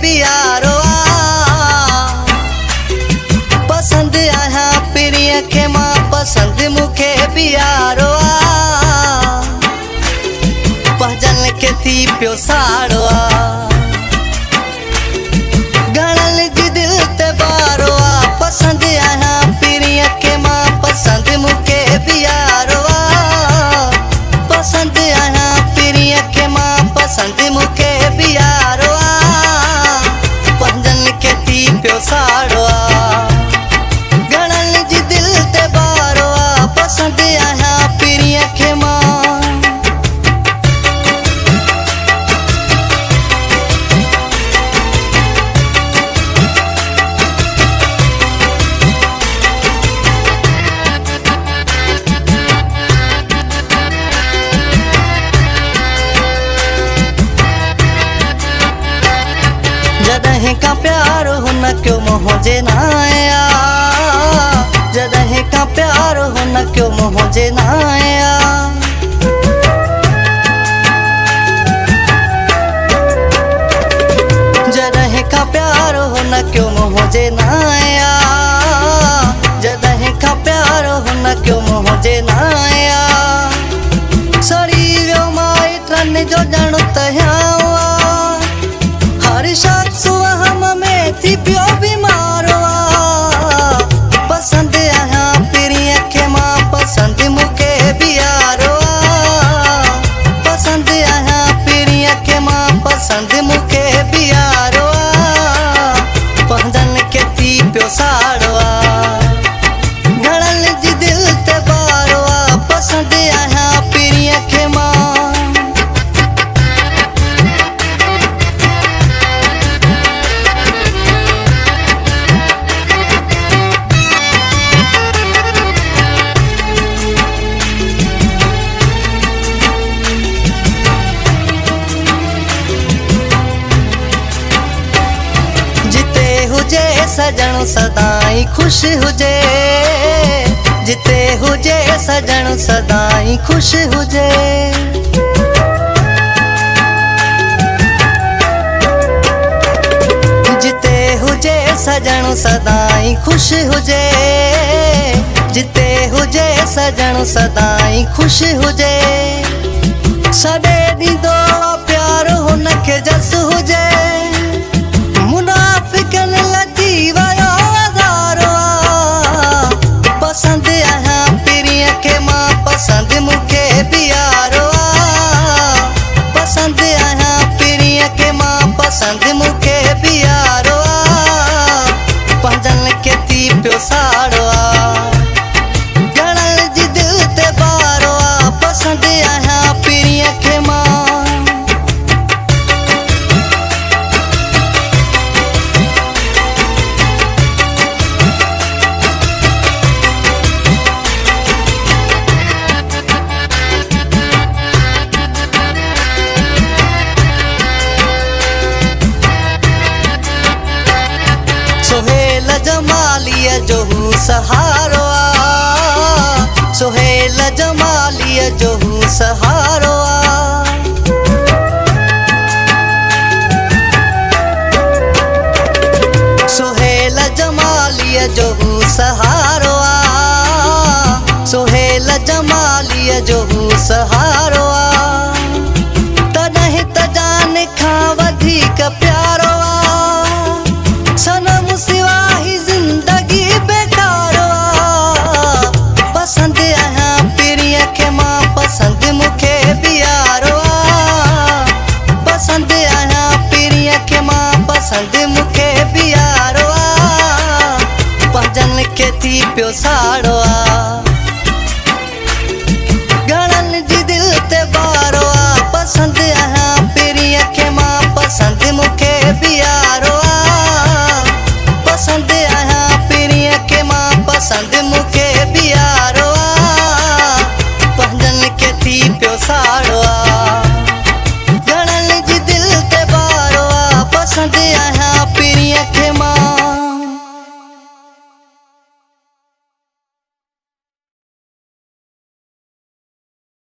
बियारो पसंद आया पिरिया के माँ पसंद मुखे बियारो पहजन के थी प्यो साड़ो गणल जी दिल ते बारो पसंद आया पिरिया के माँ पसंद मुखे बियारो पसंद आया पिरिया के माँ पसंद मुखे बियारो पहजन के थी प्यो साड़ो गणल जी दिल ते बारो पसंद आया पिरिया के माँ जदहें का प्यार हो न क्यों मोहजे ना आया जदहें का प्यार हो न क्यों मोहजे ना आया जदहें का प्यार हो न क्यों मोहजे ना आया जदहें का प्यार हो न क्यों मोहजे ना आया सड़ी माई ट्रन जो जानो तया हर शख्स हम में थी प्यो बीमारो पसंद आया पिरिया के माँ पसंद मुके बियारो पसंद आया पिरिया के माँ पसंद मुके बियारो पहजन के थी प्यो साड़ो गणल जी दिल ते बारो पसंद आया पिरिया के माँ सजण सदाई खुश हुजे जिते हुजे सजण सदाई खुश हुजे जिते हुजे सजण सदाई खुश हुजे जिते हुजे सजण सदाई खुश हुजे सॾे ॾींदो प्यार हुनखे जस हुजे मुनाफिकन लधी वयो अज़ारो पसंद आया पिरिया के माँ पसंद मुखे बियारो पसंद आया पिरिया के माँ पसंद मुखे बियारो पहजन के थी प्यो साड़ो गणल जी दिल ते बारो पसंद आया पिरिया के माँ सोहेल जमालिया जो हूँ सहारो सोहेल जमालिया जो हूँ सहारो सोहेल जमालिया जो हूँ सहारो सोहेल जमालिया जो हूँ सहारो तॾहिं त जान खां वधीक प्यारो सनम सिवा ही जिंदगी बेकारो पसंद आया पिरिया के माँ पसंद मुखे बियारो पसंद आया पिरिया के माँ पसंद मुखे बियारो पहजन के थी प्यो साड़ो गणल जी दिल ते बारो पसंद